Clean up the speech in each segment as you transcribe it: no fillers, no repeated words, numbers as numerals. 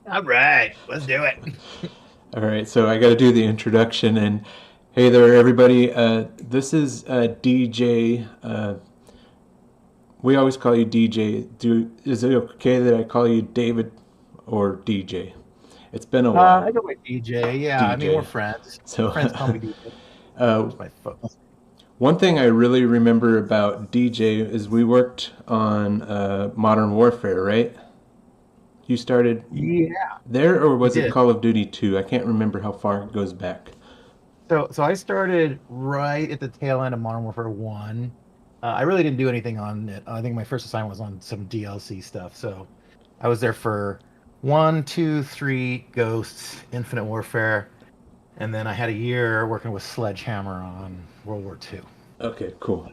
All right, let's do it. All right, so I got to do the introduction. And hey there, everybody. This is DJ. We always call you DJ. Is it okay that I call you David or DJ? It's been a I while. go by DJ. Yeah, I mean we're DJ. friends. So, Friends call me DJ. uh, That's my folks. one thing I really remember about DJ is we worked on Modern Warfare, right? You started Yeah, there, or we was it did. Call of Duty 2? I can't remember how far it goes back. So I started right at the tail end of Modern Warfare 1. I really didn't do anything on it. I think my first assignment was on some DLC stuff. So I was there for 1, 2, 3 Ghosts, Infinite Warfare, and then I had a year working with Sledgehammer on World War II. Okay, cool.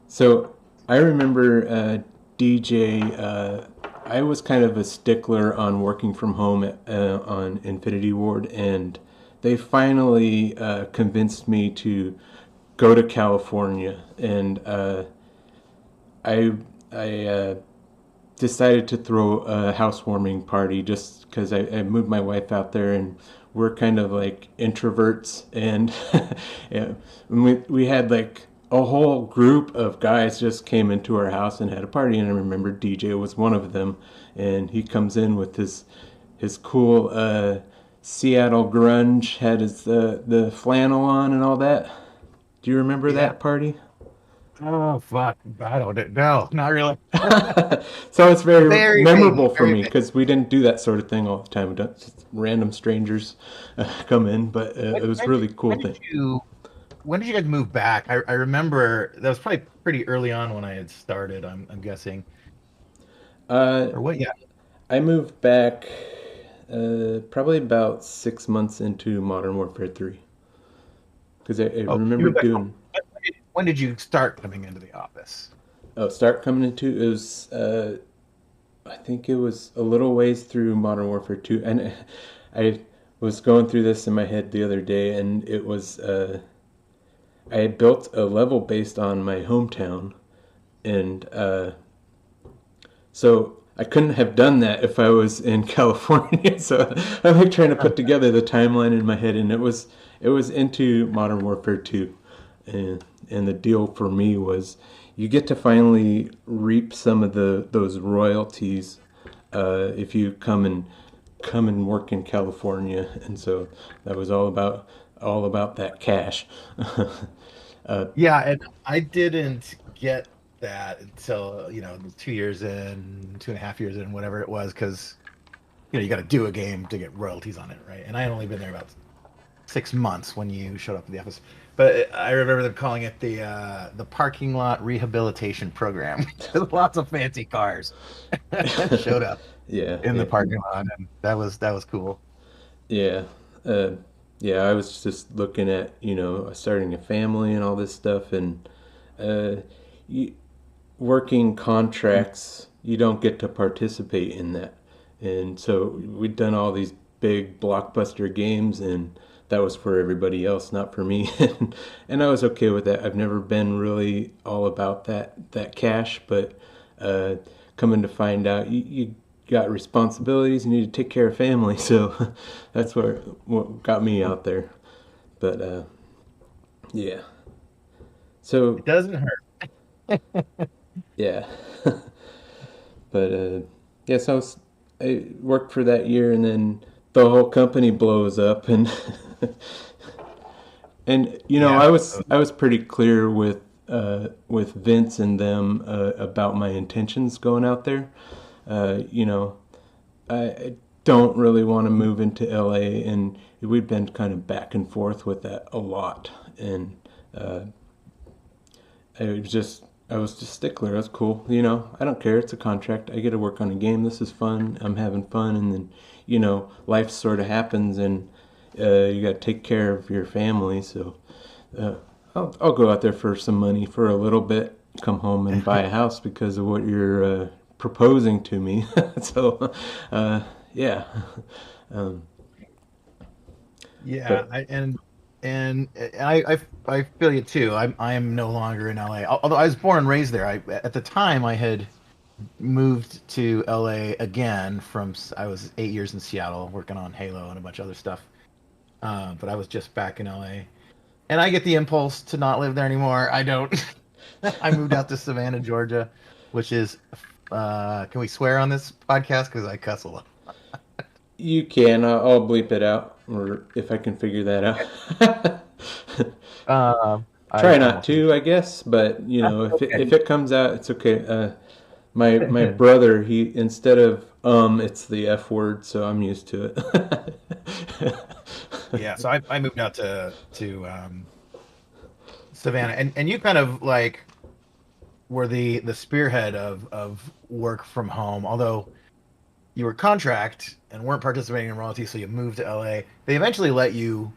So I remember DJ. I was kind of a stickler on working from home on Infinity Ward, and they finally convinced me to go to California, and I I decided to throw a housewarming party just because I moved my wife out there, and we're kind of like introverts, and yeah, we had like a whole group of guys just came into our house and had a party, and I remember DJ was one of them, and he comes in with his cool Seattle grunge, had his the flannel on and all that. Do you remember Yeah. that party? Oh fuck. I don't know. Not really. So it's very Very memorable vaguely, for very me vague. because we didn't do that sort of thing all the time. We don't just random strangers come in, but When, it was a when, really cool when did thing. you when did you guys move back? I remember that was probably pretty early on when I had started, I'm guessing. Uh, Or what? Yeah. I moved back probably about 6 months into Modern Warfare 3 because I Oh, you remember moved back. doing. When did you start coming into the office? Oh, start coming into it was. I think it was a little ways through Modern Warfare 2, and I was going through this in my head the other day, and it was. I had built a level based on my hometown, and so I couldn't have done that if I was in California. So I'm like trying to put together the timeline in my head, and it was into Modern Warfare 2, and the deal for me was you get to finally reap some of those royalties if you come and work in California, and so that was all about that cash. uh, Yeah, and I didn't get that until, 2 years in, 2.5 years in, whatever it was, because you got to do a game to get royalties on it, right? And I had only been there about 6 months when you showed up at the office. But I remember them calling it the parking lot rehabilitation program. Lots of fancy cars showed up yeah, in the yeah. parking lot, and that was cool. Yeah. Uh, yeah, I was just looking at, starting a family and all this stuff, and uh, you, working contracts, you don't get to participate in that. And so we'd done all these big blockbuster games, and that was for everybody else, not for me. And I was okay with that. I've never been really all about that cash, but uh, coming to find out, you got responsibilities. You need to take care of family, so that's what got me out there. But yeah, It so doesn't hurt. yeah, but yeah, so I worked for that year, and then the whole company blows up, and and Yeah. I was pretty clear with Vince and them about my intentions going out there. You know, I don't really want to move into LA, and we've been kind of back and forth with that a lot. And uh, I was just stickler. That's cool. I don't care. It's a contract. I get to work on a game. This is fun. I'm having fun, and then life sort of happens, and you got to take care of your family. So uh, I'll go out there for some money for a little bit, come home and buy a house because of what you're proposing to me. So, yeah. Um, Yeah, but I feel you too. I'm no longer in LA. Although I was born and raised there. At the time I had moved to LA again I was 8 years in Seattle working on Halo and a bunch of other stuff. But I was just back in LA, and I get the impulse to not live there anymore. I don't. I moved out to Savannah, Georgia, which is. Can we swear on this podcast? Because I cuss a lot. You can. I'll bleep it out, or if I can figure that out. Try I not won't. to, I guess. But if Okay. it comes out, it's okay. My brother, he instead of it's the F word, so I'm used to it. Yeah, so I moved out to Savannah, and you kind of like were the spearhead of work from home. Although you were contract and weren't participating in royalties, so you moved to LA. They eventually let you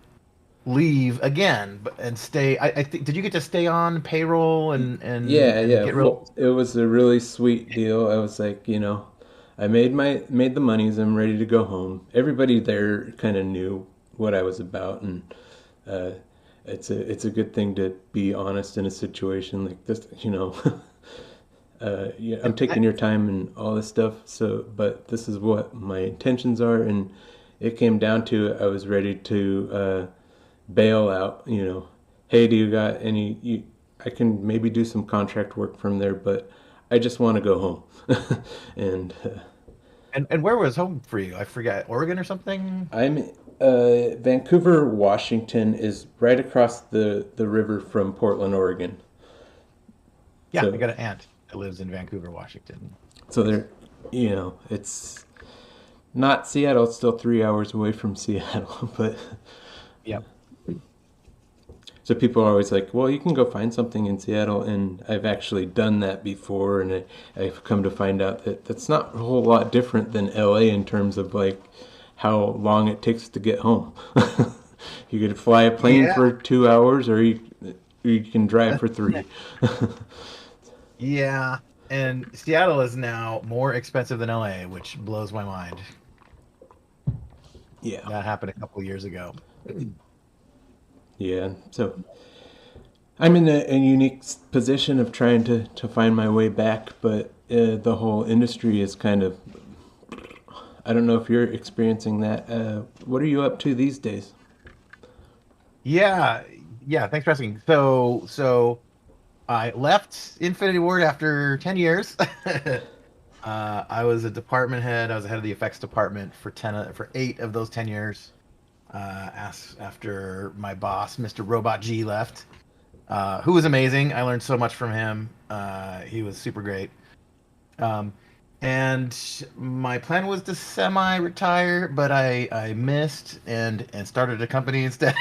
leave again, and stay. I think did you get to stay on payroll Yeah, and yeah. get real? Well, it was a really sweet deal. I was like, I made the monies. I'm ready to go home. Everybody there kind of knew what I was about, and uh, it's a good thing to be honest in a situation like this. Yeah, I'm And taking your time and all this stuff. So, but this is what my intentions are, and it came down to it. I was ready to bail out. Hey, do you got any? I can maybe do some contract work from there, but I just want to go home. and and where was home for you? I forget, Oregon or something. I'm Vancouver, Washington is right across the river from Portland, Oregon. Yeah, I So got an aunt that lives in Vancouver, Washington. so Nice. there, it's not Seattle. It's still 3 hours away from Seattle, but Yep. so people are always like, "Well, you can go find something in Seattle," and I've actually done that before, and I've come to find out that that's not a whole lot different than LA in terms of like how long it takes to get home. You could fly a plane Yeah. for 2 hours, or you can drive for three. Yeah. And Seattle is now more expensive than LA, which blows my mind. Yeah, That happened a couple years ago. yeah. So I'm in a unique position of trying to find my way back, but the whole industry is kind of. I don't know if you're experiencing that. What are you up to these days? Yeah, yeah. Thanks for asking. So I left Infinity Ward after 10 years. I was a department head. I was the head of the effects department for 8 of those 10 years. After my boss, Mr. Robot G, left, who was amazing. I learned so much from him. He was super great. Um, and my plan was to semi-retire, but I missed and started a company instead.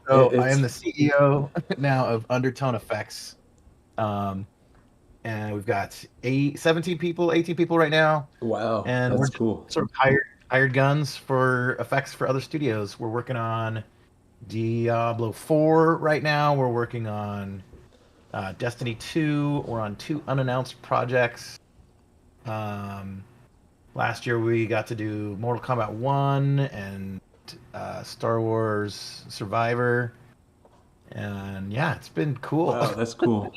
So I am It's the CEO now of Undertone Effects. Um, and we've got 17 people, 18 people right now, wow, and we're that's just cool. sort of hired guns for effects for other studios. We're working on Diablo 4 right now. We're working on Destiny 2. We're on 2 unannounced projects. Um, Last year we got to do Mortal Kombat 1 and Star Wars Survivor. And yeah, it's been cool. Wow, that's cool.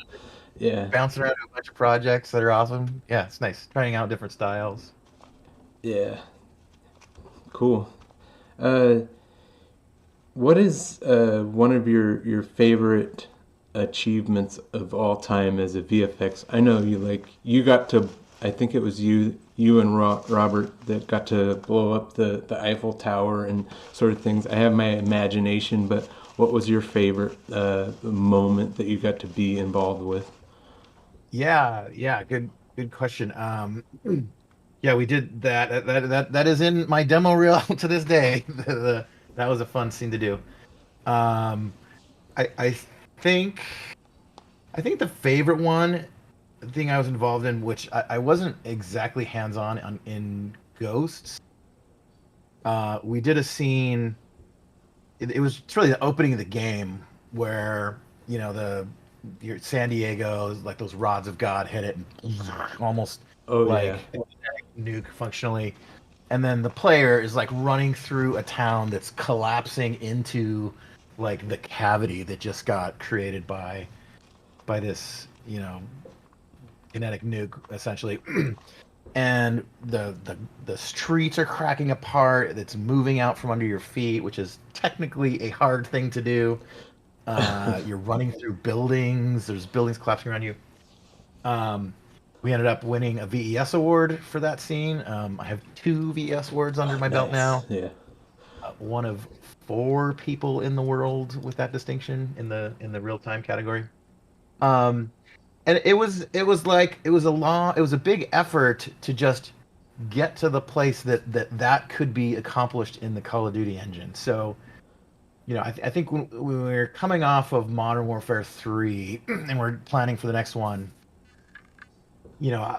Yeah, Bouncing around to a bunch of projects that are awesome. Yeah, it's nice trying out different styles. yeah, cool. Uh, what is one of your favorite achievements of all time as a VFX? I know you got to. I think it was you and Robert that got to blow up the Eiffel Tower and sort of things. I have my imagination, but what was your favorite moment that you got to be involved with? Yeah, yeah, good question. Yeah, we did that. That is in my demo reel to this day. That was a fun scene to do. Um, I think the favorite one thing I was involved in, which I wasn't exactly hands-on in Ghosts. We did a scene. It was it's really the opening of the game where your San Diego, like those rods of God hit it and almost Oh like yeah. nuke functionally, and then the player is like running through a town that's collapsing into like the cavity that just got created by this kinetic nuke essentially. And the streets are cracking apart. It's moving out from under your feet, which is technically a hard thing to do. You're running through buildings. There's buildings collapsing around you. Um, we ended up winning a VES award for that scene. I have two VES awards under my belt Nice. now. Yeah. One of four people in the world with that distinction in the real time category. Um, and it was a long it was a big effort to just get to the place that could be accomplished in the Call of Duty engine. So I think when we're coming off of Modern Warfare 3 and we're planning for the next one,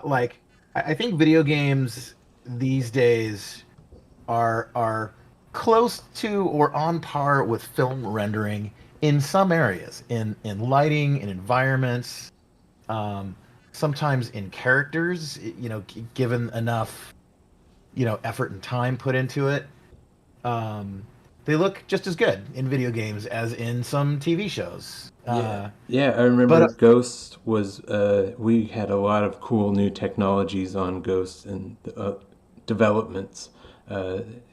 like I think video games these days are close to or on par with film rendering in some areas, in lighting, in environments, um, sometimes in characters. Given enough effort and time put into it, um, they look just as good in video games as in some TV shows. Yeah, yeah. I But remember Ghost was. We had a lot of cool new technologies on Ghost and developments.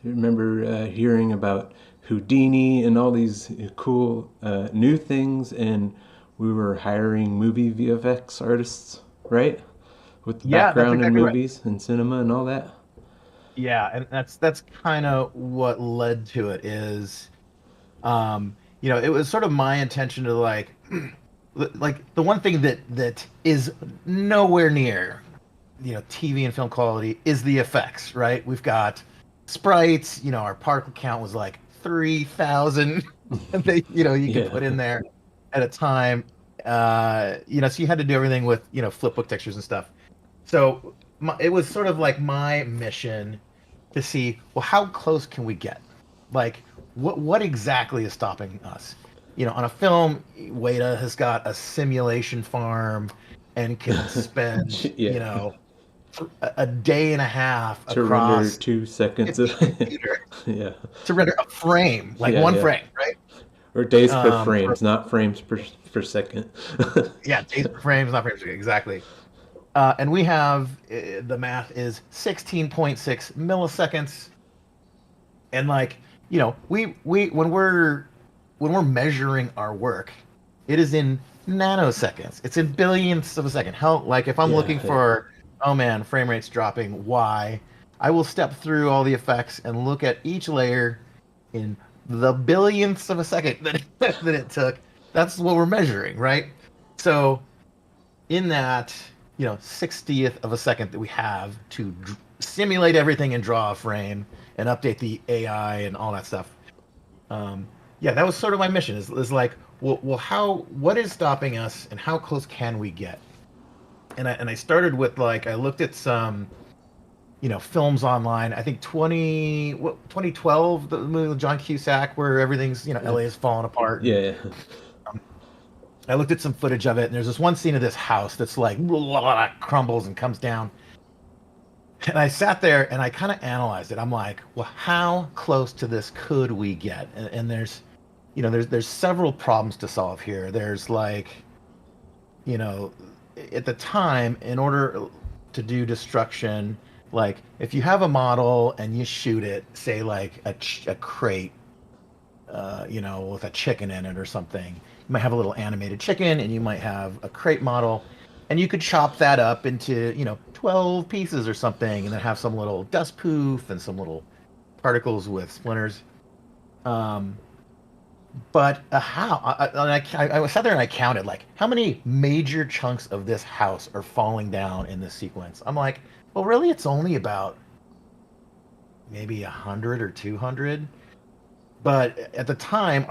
Remember hearing about Houdini and all these cool new things, and we were hiring movie VFX artists, right? With the Yeah, that's background in exactly right. movies and cinema and all that. Yeah, and that's kind of what led to it is, it was sort of my intention to like the one thing that is nowhere near, TV and film quality is the effects, right? We've got sprites, our particle count was like 3,000 they, you could Yeah, put in there at a time. So you had to do everything with, flipbook textures and stuff. So it was sort of like my mission to see, well, how close can we get? Like, what exactly is stopping us? On a film, Weta has got a simulation farm and can spend, yeah. a day and a half To render across 2 seconds of 50 computers yeah, to render a frame, like yeah, one yeah. frame, right? Or days per For frames, not frames per second. Yeah, days per frames, not frames, exactly. And we have the math is 16.6 milliseconds, and we when we're measuring our work, it is in nanoseconds. It's in billionths of a second. How like if I'm Yeah, looking yeah. for, oh man, frame rate's dropping, why? I will step through all the effects and look at each layer in the billionths of a second that it took. That's what we're measuring, right? So in that 60th of a second that we have to simulate everything and draw a frame and update the AI and all that stuff. um, yeah, that was sort of my mission, is like, well, what is stopping us and how close can we get? And I started with, like, I looked at some films online. I think 2012, the movie with John Cusack, where everything's, LA is falling apart. And Yeah. I looked at some footage of it, and there's this one scene of this house that's like crumbles and comes down. And I sat there and I kind of analyzed it. I'm like, well, how close to this could we get? And there's several problems to solve here. There's like, you know, at the time, in order to do destruction, like if you have a model and you shoot it, say like a crate, with a chicken in it or something. You might have a little animated chicken, and you might have a crate model, and you could chop that up into 12 pieces or something, and then have some little dust poof and some little particles with splinters. Um, but how? I sat there and I counted, like, how many major chunks of this house are falling down in this sequence. I'm like, well, really, it's only about maybe 100 or 200. But at the time,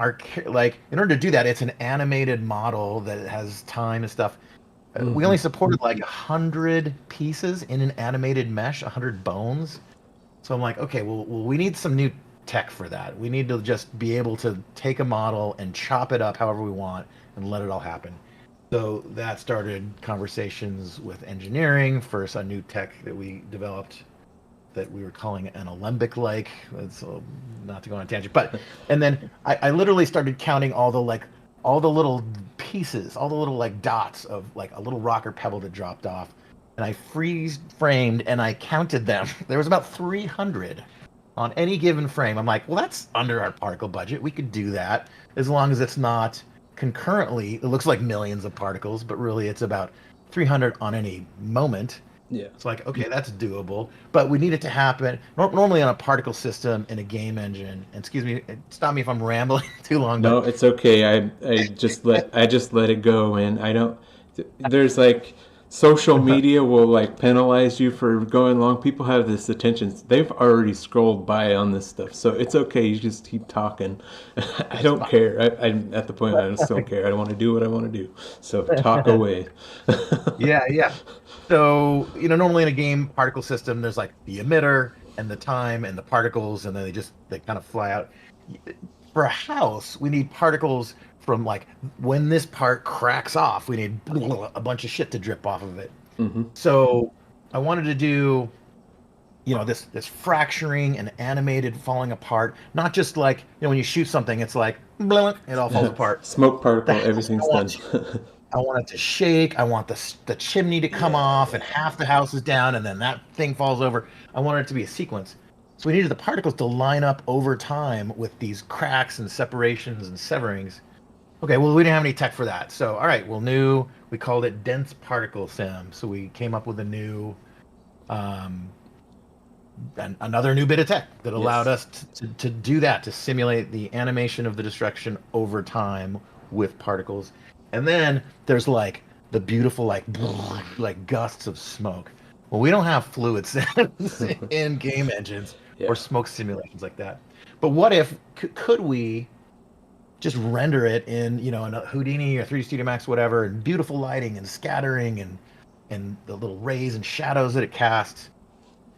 like, in order to do that, it's an animated model that has time and stuff. We Hmm. only supported like 100 pieces in an animated mesh, 100 bones. So I'm like, okay, well, we need some new tech for that. We need to just be able to take a model and chop it up however we want and let it all happen. So that started conversations with engineering for a new tech that we developed that we were calling an alembic so not to go on a tangent, but and then I literally started counting all all the little pieces, all the little like dots of like a little rock or pebble that dropped off, and I freeze framed and I counted them. There was about 300 on any given frame. I'm like, well, that's under our particle budget. We could do that as long as it's not concurrently. It looks like millions of particles, but really it's about 300 on any moment. Yeah. It's like, okay, that's doable, but we need it to happen normally on a particle system in a game engine. And excuse me, stop me if I'm rambling too long, No, but it's okay. I just let it go, and I don't. There's like social media will like penalize you for going long. People have this attention. They've already scrolled by on this stuff, so it's okay. You just keep talking. I it's don't fine. care. I'm at the point I just don't care. I want to do what I want to do. So talk away. Yeah, yeah. So, normally in a game particle system, there's like the emitter and the time and the particles, and then they kind of fly out. For a house, we need particles from like when this part cracks off, we need a bunch of shit to drip off of it. Hmm. So I wanted to do, this fracturing and animated falling apart, not just like, when you shoot something, it's like blink, it all falls apart. Smoke The particle. house, Everything's done. I want it to shake. I want the chimney to come Yeah, off, and yeah. half the house is down, and then that thing falls over. I wanted it to be a sequence. So we needed the particles to line up over time with these cracks and separations and severings. Okay, well, we didn't have any tech for that. So, all right, we called it dense particle sim. So we came up with um, another new bit of tech that allowed Yes. us to do that, to simulate the animation of the destruction over time with particles. And then there's like the beautiful like gusts of smoke. Well, we don't have fluid sense in game engines or Yeah. smoke simulations like that. But what if could we just render it in a Houdini or 3D Studio Max, whatever, and beautiful lighting and scattering and the little rays and shadows that it casts,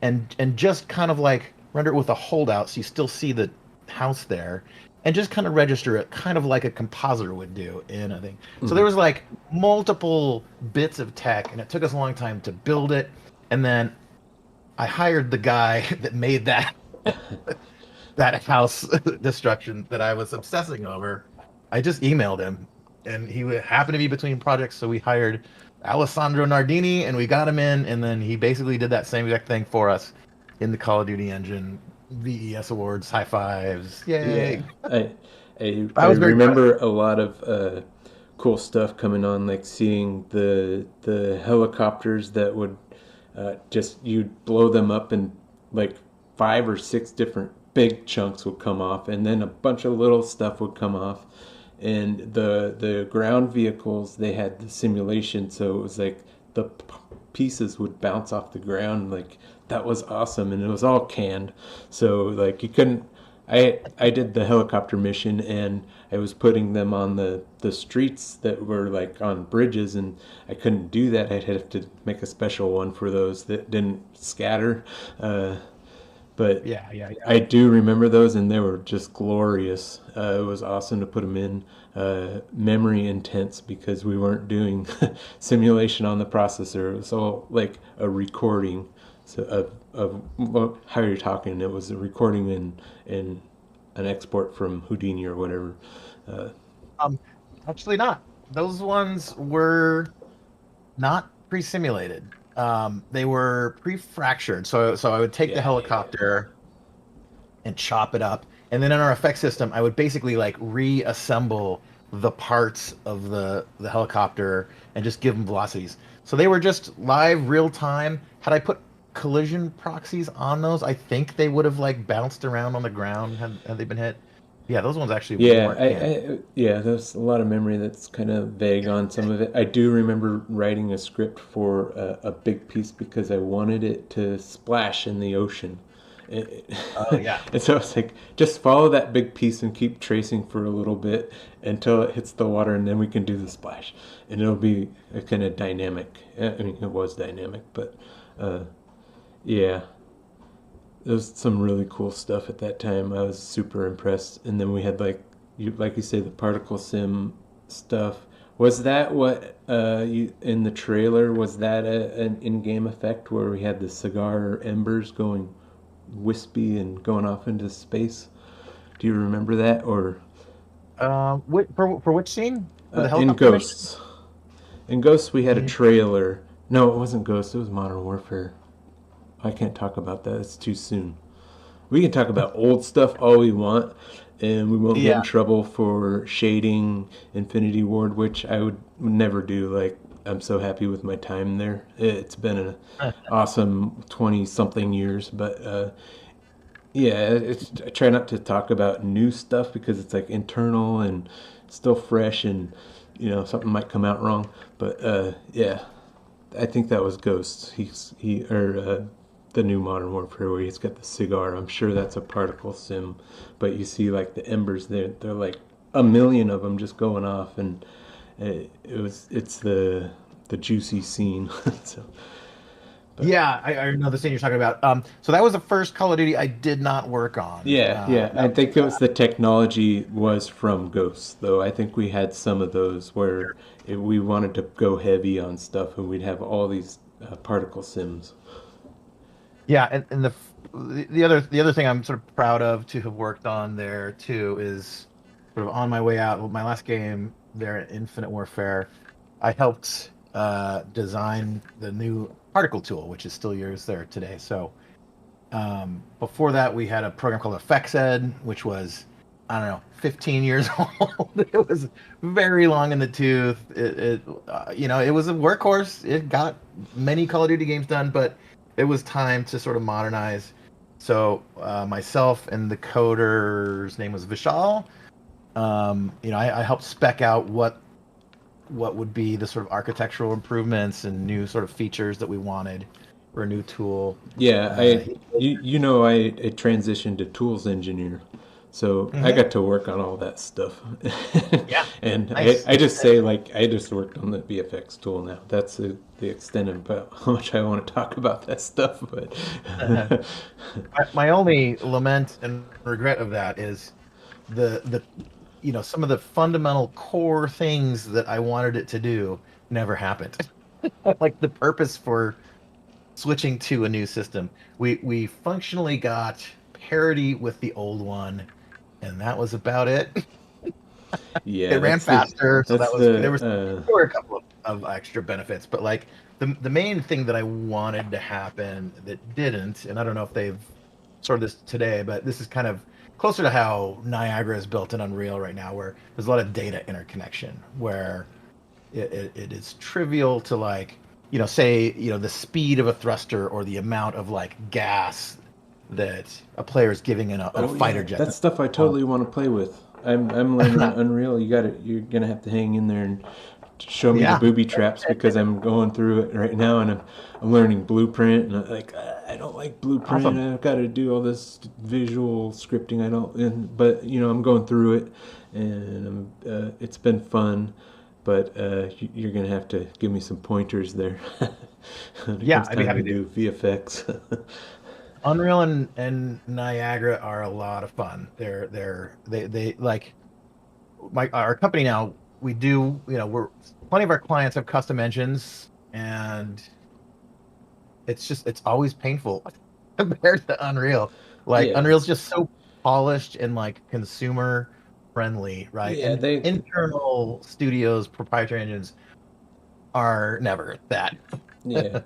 and just kind of like render it with a holdout so you still see the house there, and just kind of register it kind of like a compositor would do in a thing. So there Hmm. was like multiple bits of tech, and it took us a long time to build it. And then I hired the guy that made that house destruction that I was obsessing over. I just emailed him, and he happened to be between projects, so we hired Alessandro Nardini, and we got him in, and then he basically did that same exact thing for us in the Call of Duty engine. VES awards, high fives, Yeah, yay! I I was very proud. remember a lot of cool stuff coming on, like seeing the helicopters that would just you'd blow them up and like 5 or 6 different big chunks would come off, and then a bunch of little stuff would come off. And the ground vehicles, they had the simulation, so it was like the pieces would bounce off the ground. Like that was awesome, and it was all canned, so like you couldn't. I did the helicopter mission, and I was putting them on the streets that were like on bridges, and I couldn't do that. I'd have to make a special one for those that didn't scatter. But Yeah, yeah, yeah. I do remember those, and they were just glorious. It was awesome to put them in memory intense because we weren't doing simulation on the processor. It was all like a recording of how you're talking. It was a recording in an export from Houdini or whatever. Uh, Um, Actually not. Those ones were not pre-simulated. They were pre-fractured. So I would take the yeah, yeah. helicopter and chop it up. And then in our effect system, I would basically like reassemble the parts of the helicopter and just give them velocities. So they were just live, real time. Had I put collision proxies on those, I think they would have like bounced around on the ground had they been hit. Yeah, those ones actually Yeah, weren't canned. yeah, there's a lot of memory that's kind of vague on some of it. I do remember writing a script for a big piece because I wanted it to splash in the ocean. It- Oh yeah. and so I was like, just follow that big piece and keep tracing for a little bit until it hits the water, and then we can do the splash. And it'll be a kind of dynamic. I mean, it was dynamic, but uh, yeah, there's some really cool stuff at that time. I was super impressed. And then we had like you say, the particle sim stuff. Was that what you in the trailer? Was that an in-game effect where we had the cigar embers going wispy and going off into space? Do you remember that? Or For which scene? For the In helicopter mission? Ghosts. In Ghosts, we had a Mm, trailer. No, it wasn't Ghosts. It was Modern Warfare. I can't talk about that. It's too soon. We can talk about old stuff all we want, and we won't get in yeah. trouble for shading Infinity Ward, which I would never do. Like, I'm so happy with my time there. It's been an awesome 20 something years, but yeah, I try not to talk about new stuff because it's like internal and still fresh, and something might come out wrong. But yeah, I think that was Ghosts. He or the new Modern Warfare where he's got the cigar. I'm sure that's a particle sim, but you see like the embers. They're like a million of them just going off, and it's the juicy scene. So, but Yeah, I know the scene you're talking about. So that was the first Call of Duty I did not work on. yeah. I That think it was the technology was from Ghosts, though. I think we had some of those where we wanted to go heavy on stuff, and we'd have all these particle sims. Yeah, and the other thing I'm sort of proud of to have worked on there too is sort of on my way out. My last game there at Infinite Warfare, I helped design the new particle tool, which is still used there today. So before that, we had a program called VFX, which was, I don't know, 15 years old. It was very long in the tooth. It was a workhorse. It got many Call of Duty games done, but it was time to sort of modernize. So myself and the coder's name was Vishal. I helped spec out what would be the sort of architectural improvements and new sort of features that we wanted for a new tool. Yeah, Uh, I transitioned to tools engineer, so I Mhm. got to work on all that stuff. Yeah, And nice. I just say like I just worked on the VFX tool now. That's the extent of about how much I want to talk about that stuff. But My only lament and regret of that is the some of the fundamental core things that I wanted it to do never happened. Like the purpose for switching to a new system. We functionally got parity with the old one, and that was about it. yeah, It ran faster, so that that's was there was the there were a couple of extra benefits, but like the main thing that I wanted to happen that didn't, and I don't know if they've sorted this today, but this is kind of closer to how Niagara is built in Unreal right now, where there's a lot of data interconnection, where it is trivial to like, say, the speed of a thruster or the amount of like gas that a player is giving in a oh fighter yeah, jet. that's stuff I totally want to play with. I'm learning Unreal. You're gonna have to hang in there and show me the Yeah. booby traps because I'm going through it right now, and I'm learning Blueprint, and I'm like I don't like Blueprint. Awesome. I've got to do all this visual scripting. I don't, but I'm going through it, and it's been fun. But you're gonna have to give me some pointers there when it Yeah, comes I'd be time happy to to. do VFX. Unreal and Niagara are a lot of fun. They like our company now. We do, we're plenty of our clients have custom engines, and it's always painful compared to Unreal. Like Yeah, Unreal's just so polished and like consumer friendly, right? yeah, And they internal studios proprietary engines are never that. yeah.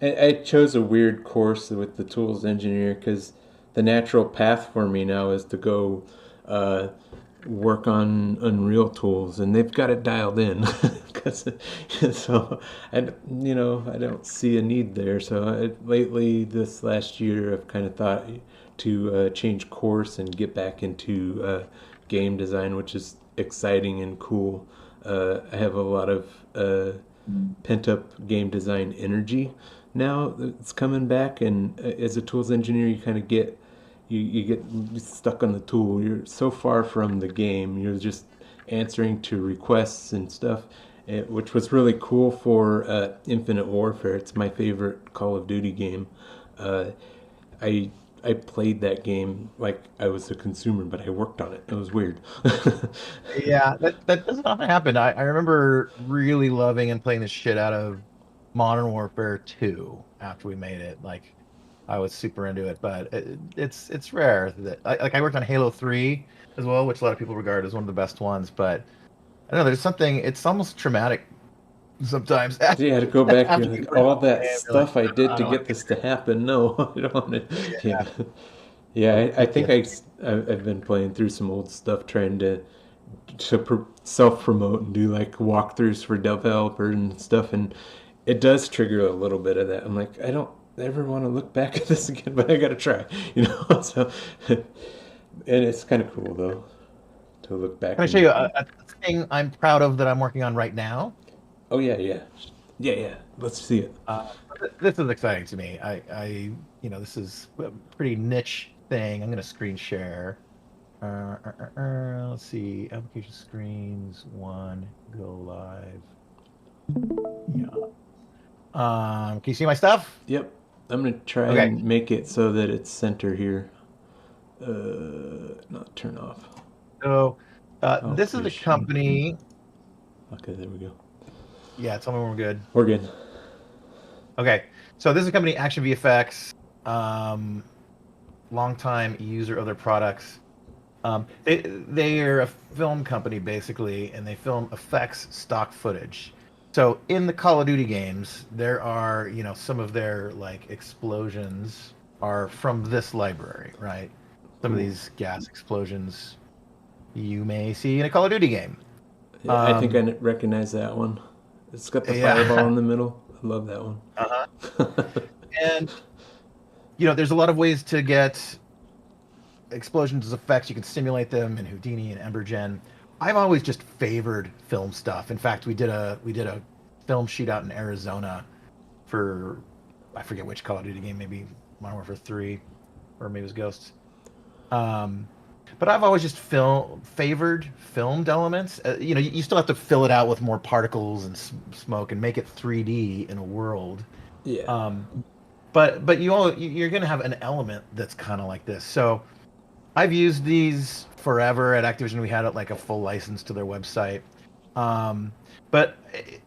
I chose a weird course with the tools engineer because the natural path for me now is to go uh, work on Unreal tools, and they've got it dialed in. Cause, so I don't see a need there. So lately, this last year, I've kind of thought to change course and get back into game design, which is exciting and cool. I have a lot of pent up game design energy now it's coming back, and as a tools engineer you kind of get you get stuck on the tool. You're so far from the game, you're just answering to requests and stuff, which was really cool for Infinite Warfare. It's my favorite Call of Duty game. uh, I I played that game like I was a consumer, but I worked on it. It was weird. Yeah, that doesn't often happen. I remember really loving and playing the shit out of Modern Warfare 2 after we made it. Like I was super into it, but it's rare that like I worked on Halo 3 as well, which a lot of people regard as one of the best ones. But I don't know, there's something. It's almost traumatic sometimes Yeah, to go back, you're after you like, work all on the that game. You're like, stuff I did I to don't want get to this to happen. No, I don't want to. get Yeah, yeah. so I think PTSD. I've been playing through some old stuff, trying to self promote and do like walkthroughs for developers and stuff, and it does trigger a little bit of that. I'm like, I don't ever want to look back at this again, but I gotta try, you know. So, and it's kind of cool though to look back Can I show and you a thing I'm proud of that I'm working on right now? oh yeah, yeah, yeah, yeah. Let's see it. Uh, this is exciting to me. This is a pretty niche thing. I'm going to screen share. Let's see. Application screens, one, go live. Yeah. Can you see my stuff? Yep. I'm gonna try Okay. and make it so that it's center here. Not turn off. So, Oh, this is a Christian. company. Okay, there we go. Yeah, tell me when we're good. We're good. Okay. So, this is a company, Action VFX. Um, Longtime user of their products. They are a film company basically, and they film effects stock footage. So in the Call of Duty games, there are some of their like explosions are from this library, right? Some of Cool. these gas explosions you may see in a Call of Duty game. Yeah, I think I Um, recognize that one. It's got the fireball yeah. in the middle. I love that one. Uh-huh. And there's a lot of ways to get explosions as effects. You can simulate them in Houdini and Embergen. I've always just favored film stuff. In fact, we did a film shoot out in Arizona for I forget which Call of Duty game, maybe Modern Warfare 3 or maybe it was Ghosts. Um, but I've always just favored filmed elements. You still have to fill it out with more particles and smoke and make it 3D in a world. Yeah. Um, but you're going to have an element that's kind of like this. So I've used these forever at Activision. We had like a full license to their website. Um, but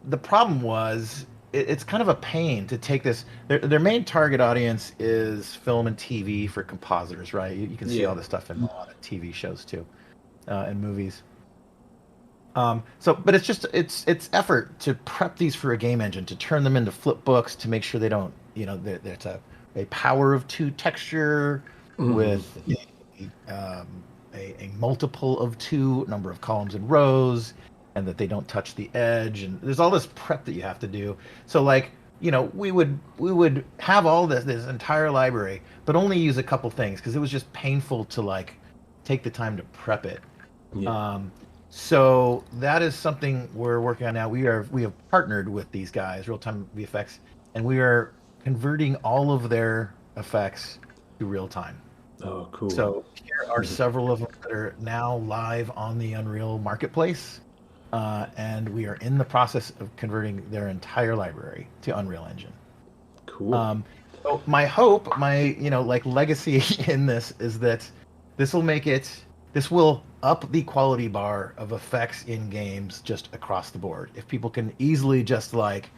the problem was it's kind of a pain to take this. Their main target audience is film and TV for compositors, right? You can see Yeah. all this stuff in a lot of TV shows too, and movies. But it's effort to prep these for a game engine, to turn them into flip books, to make sure they don't, there's a power of two texture Hmm. with a multiple of two number of columns and rows, and that they don't touch the edge. And there's all this prep that you have to do. So like, we would have all this entire library, but only use a couple things because it was just painful to like take the time to prep it. Yeah. Um, so that is something we're working on now. We have partnered with these guys, Real Time VFX, and we are converting all of their effects to real time. Oh, cool. So here are several of them that are now live on the Unreal Marketplace, and we are in the process of converting their entire library to Unreal Engine. Cool. Um, so my hope, my like legacy in this is that this will make it. This will up the quality bar of effects in games just across the board. If people can easily just like,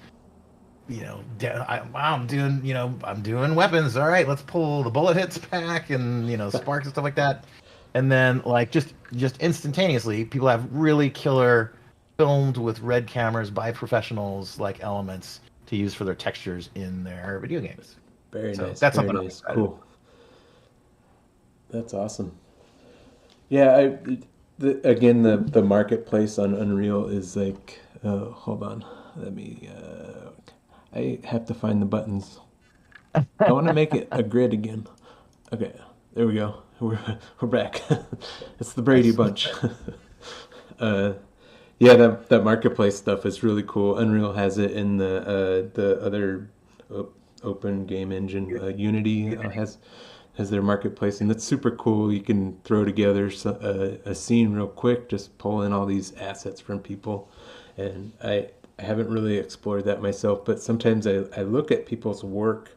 wow, I'm doing weapons. All right, let's pull the bullet hits pack and sparks and stuff like that, and then like just instantaneously, people have really killer filmed with red cameras by professionals like elements to use for their textures in their video games. Very So nice. that's Very something I'm nice. excited Cool. That's awesome. Yeah. Again, the marketplace on Unreal is like. Hold on. Let me. I have to find the buttons. I want to make it a grid again. Okay, there we go. We're back. It's the Brady Nice. Bunch. uh, yeah, that marketplace stuff is really cool. Unreal has it in the other open game engine. Unity has their marketplace, and that's super cool. You can throw together a scene real quick, just pull in all these assets from people, and I haven't really explored that myself, but sometimes I look at people's work.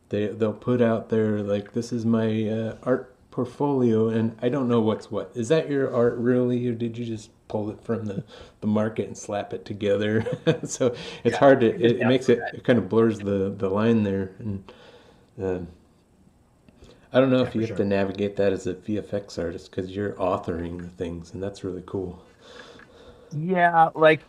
They'll put out there like, this is my art portfolio, and I don't know what's what. Is that your art really, or did you just pull it from the market and slap it together? So it's Yeah, hard to I get it down makes for it, that. it kind of blurs the line there, and uh, I don't know Yeah, if you for have to sure. navigate that as a VFX artist because you're authoring the things, and that's really cool. Yeah, like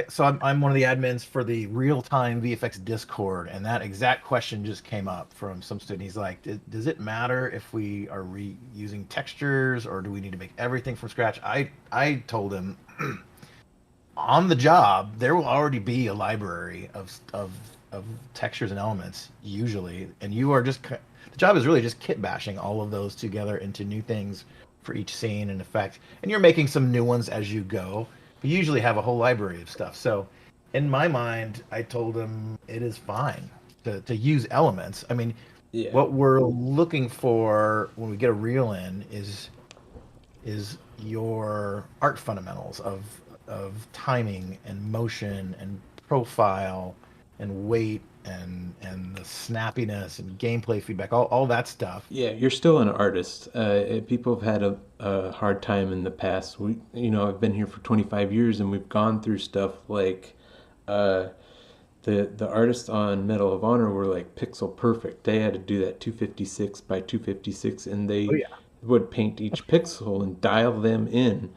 so I'm one of the admins for the real-time VFX Discord, and that exact question just came up from some student. He's like, Does it matter if we are reusing textures or do we need to make everything from scratch?" I told him on the job, there will already be a library of textures and elements usually, and you are just the job is really just kit bashing all of those together into new things for each scene and effect, and you're making some new ones as you go. But you usually have a whole library of stuff. So, in my mind, I told him it is fine to use elements. I mean, Yeah. what we're looking for when we get a reel in is your art fundamentals of timing and motion and profile and weight and the snappiness and gameplay feedback, all that stuff. Yeah, you're still an artist. People have had a hard time in the past. I've been here for 25 years, and we've gone through stuff like uh, the artists on Medal of Honor were like pixel perfect. They had to do that 256 by 256, and Oh they yeah. would paint each pixel and dial them in.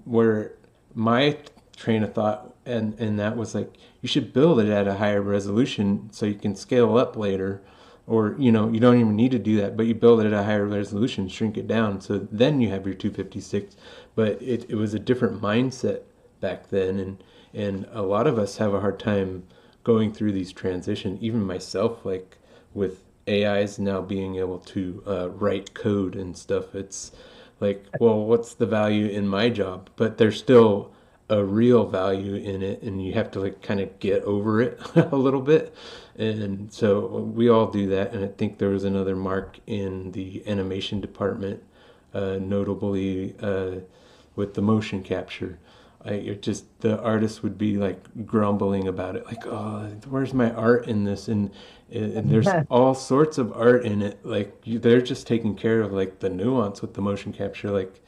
Where my train of thought and that was like you should build it at a higher resolution so you can scale up later, or you don't even need to do that, but you build it at a higher resolution, shrink it down, so then you have your 256. But it was a different mindset back then, and a lot of us have a hard time going through these transitions, even myself, like with AIs now being able to write code and stuff. It's like, well, what's the value in my job? But there's still a real value in it, and you have to like kind of get over it a little bit. And so we all do that. And I think there was another mark in the animation department, notably with the motion capture. It just the artist would be like grumbling about it, like, "Oh, where's my art in this?" And there's all sorts of art in it. Like they're just taking care of like the nuance with the motion capture. Like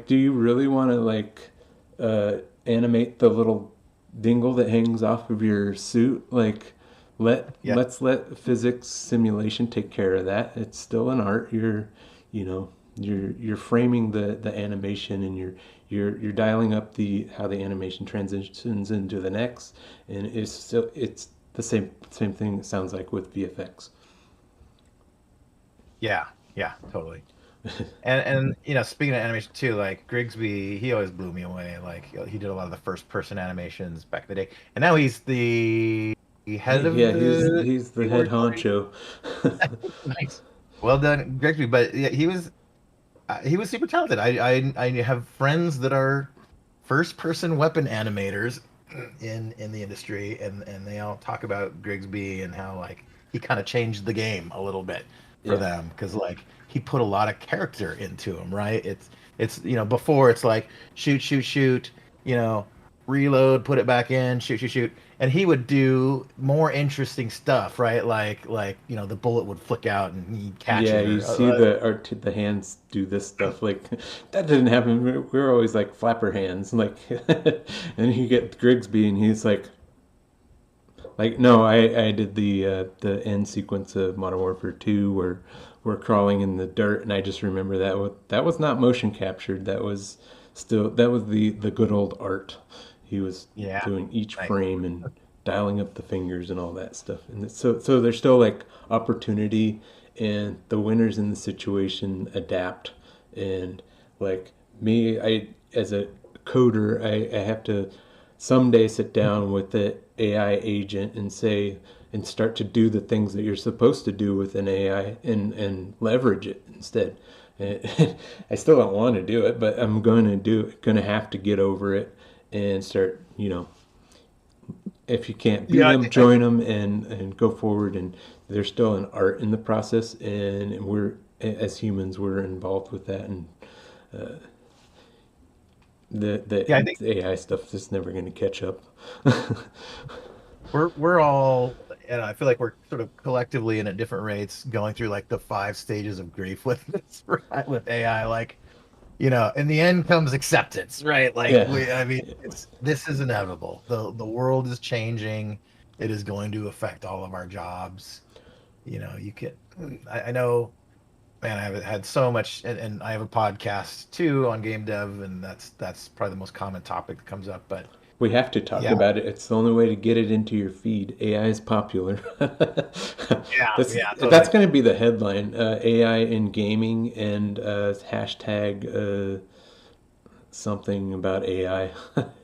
do you really want to like animate the little dingle that hangs off of your suit? Like Yeah. let's let physics simulation take care of that. It's still an art. You know you're framing the animation, and you're dialing up the how the animation transitions into the next, and it's the same thing it sounds like with VFX. Yeah. Yeah, totally. And speaking of animation too, like Grigsby, he always blew me away. Like he did a lot of the first person animations back in the day, and now he's the head of Yeah, he's the he's the head keyboard. honcho. Nice. Well done, Grigsby. But yeah, he was super talented. I have friends that are first person weapon animators in the industry, and they all talk about Grigsby and how like he kind of changed the game a little bit for Yeah. them because like he put a lot of character into him, right? It's before it's like shoot shoot shoot, you know reload, put it back in, shoot shoot shoot, and he would do more interesting stuff, right? Like the bullet would flick out and he'd catch Yeah, it you or see the hands do this stuff like that didn't happen. We were always like flapper hands, like, and you get Grigsby, and he's like no, I did the end sequence of Modern Warfare 2 where we're crawling in the dirt, and I just remember that was not motion captured. That was the good old art. He was yeah, doing each nice. frame and dialing up the fingers and all that stuff. And so there's still like opportunity, and the winners in the situation adapt. And like me, I as a coder, I have to someday sit down with the AI agent and say and start to do the things that you're supposed to do with an AI, and leverage it instead. And I still don't want to do it, but I'm going to have to get over it and start, if you can't beat Yeah, them, join them, and go forward. And there's still an art in the process, and we're as humans we're involved with that, and the yeah, I the, think the AI stuff is never going to catch up. we're all, and I feel like we're sort of collectively and at different rates going through like the five stages of grief with this, right? With AI, like in the end comes acceptance, right? Like Yeah, I mean, this is inevitable. The world is changing. It is going to affect all of our jobs. You can. I know, man. I've had so much, and I have a podcast too on game dev, and that's probably the most common topic that comes up. But We have to talk yeah, about it. It's the only way to get it into your feed. AI is popular. yeah, yeah, That's totally. going to be the headline. AI in gaming and hashtag something about AI.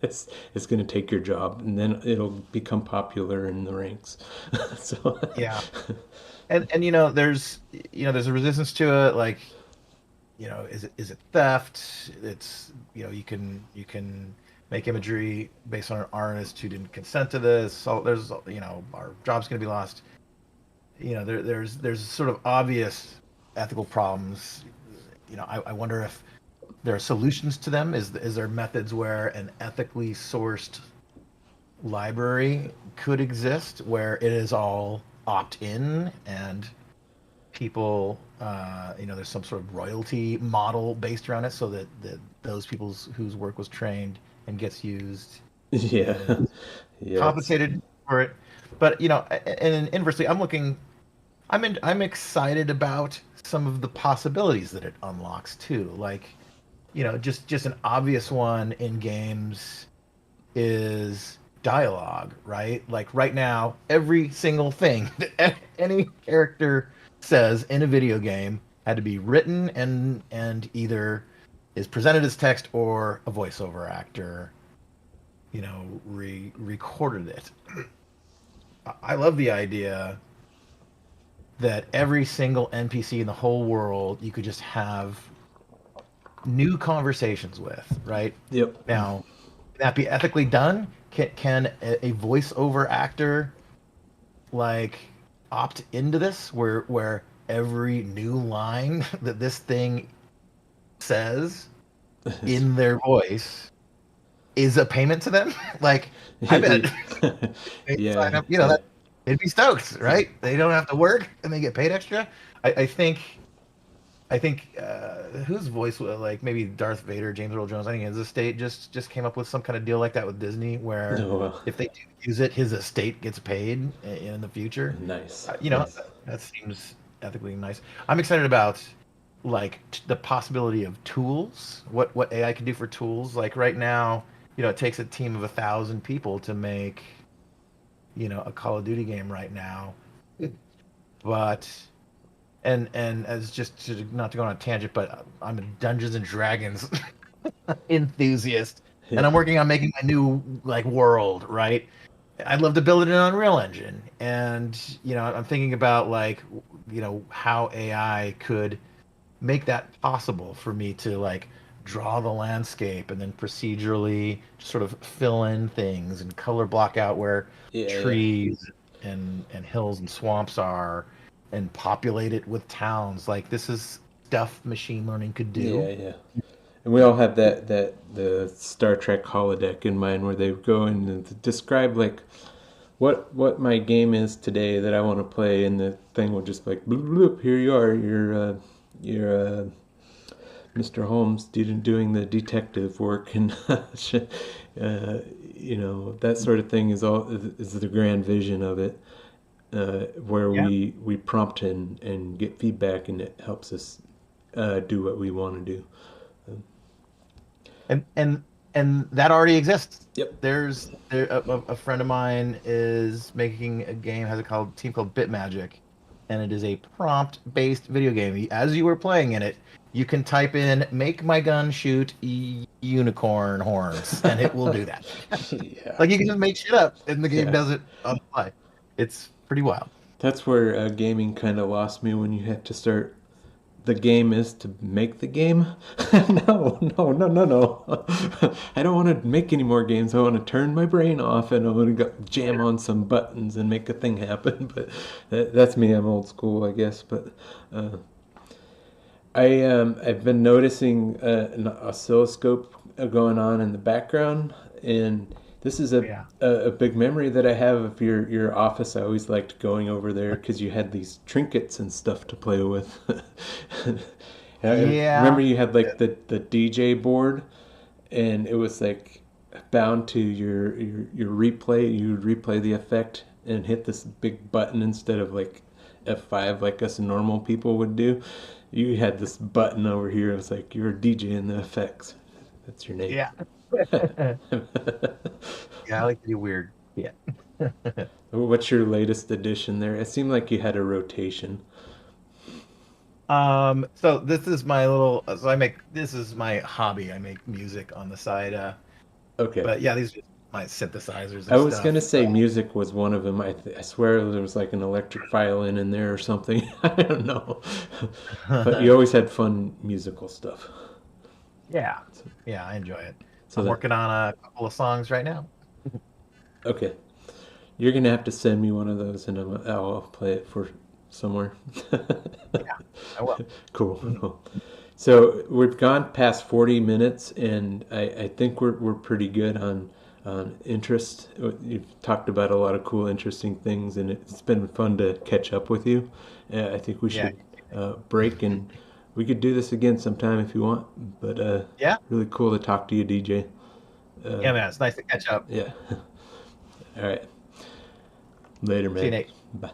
It's going to take your job, and then it'll become popular in the ranks. So, Yeah, and there's a resistance to it. Like, is it theft? It's you can make imagery based on an artist who didn't consent to this. So there's our job's going to be lost. There's sort of obvious ethical problems. I wonder if there are solutions to them. Is there methods where an ethically sourced library could exist where it is all opt-in and people, there's some sort of royalty model based around it so that those people's whose work was trained and gets used yeah, is yeah, it's compensated for it. But and inversely, I'm excited about some of the possibilities that it unlocks too. Like, just an obvious one in games is dialogue, right? Like right now, every single thing that any character says in a video game had to be written and either is presented as text or a voiceover actor, recorded it. I love the idea that every single NPC in the whole world you could just have new conversations with, right? yep, Now, can that be ethically done? Can a voiceover actor like opt into this where every new line that this thing says in their voice is a payment to them? Like, I bet they sign yeah, up, yeah. that they'd be stoked, right? They don't have to work and they get paid extra. I think whose voice like maybe Darth Vader, James Earl Jones. I think his estate just came up with some kind of deal like that with Disney, where No, well, if they do use it, his estate gets paid in the future. nice, You know nice. that seems ethically nice. I'm excited about like the possibility of tools. What AI can do for tools. Like right now, it takes a team of 1,000 people to make a Call of Duty game right now, but and as just not to go on a tangent, but I'm a Dungeons and Dragons enthusiast, and I'm working on making my new like world, right? I'd love to build it in Unreal Engine, and I'm thinking about like how AI could make that possible for me to like draw the landscape and then procedurally sort of fill in things and color block out where Yeah, yeah, trees and hills and swamps are and populate it with towns. Like this is stuff machine learning could do. yeah, yeah. And we all have that the Star Trek holodeck in mind where they go in and describe like what my game is today that I want to play, and the thing will just like bloop, bloop, here you are, you're Mr. Holmes doing the detective work, and that sort of thing is the grand vision of it, where Yeah. we prompt and get feedback, and it helps us do what we want to do. And that already exists. Yep. A friend of mine is making a game, has a team called Bitmagic, and it is a prompt based video game. As you were playing in it, you can type in "make my gun shoot unicorn horns" and it will do that. Yeah, Like you can just make shit up and the game yeah. does it on the fly. It's pretty wild. That's where gaming kind of lost me when you have to start. The game is to make the game. No, no, no, no, no. I don't want to make any more games. I want to turn my brain off and I want to jam on some buttons and make a thing happen. But that's me. I'm old school, I guess. But uh, I've been noticing an oscilloscope going on in the background, and this is Yeah. a big memory that I have of your office. I always liked going over there because you had these trinkets and stuff to play with. And I Yeah. remember you had like the DJ board, and it was like bound to your replay. You would replay the effect and hit this big button instead of like F5 like us normal people would do. You had this button over here. It was like you're a DJ in the FX. That's your name. Yeah. Yeah, I like to do weird. Yeah. What's your latest addition there? It seemed like you had a rotation. So this is my little, so I make, this is my hobby. I make music on the side. Okay. But yeah, these are just my synthesizers I and was gonna stuff. say music was one of them. I swear there was like an electric violin in there or something. I don't know, but you always had fun musical stuff. Yeah. So, Yeah, I enjoy it. so I'm that working on a couple of songs right now. okay, you're gonna have to send me one of those, and I'll play it for somewhere. Yeah, I will. Cool, Mhm. cool. So we've gone past 40 minutes, and I think we're pretty good on interest. You've talked about a lot of cool, interesting things, and it's been fun to catch up with you. I think we Yeah. should break, and we could do this again sometime if you want. But Yeah. really cool to talk to you, DJ. Uh, Yeah, man. It's nice to catch up. yeah. All right. Later, See you, man. Nate. Bye.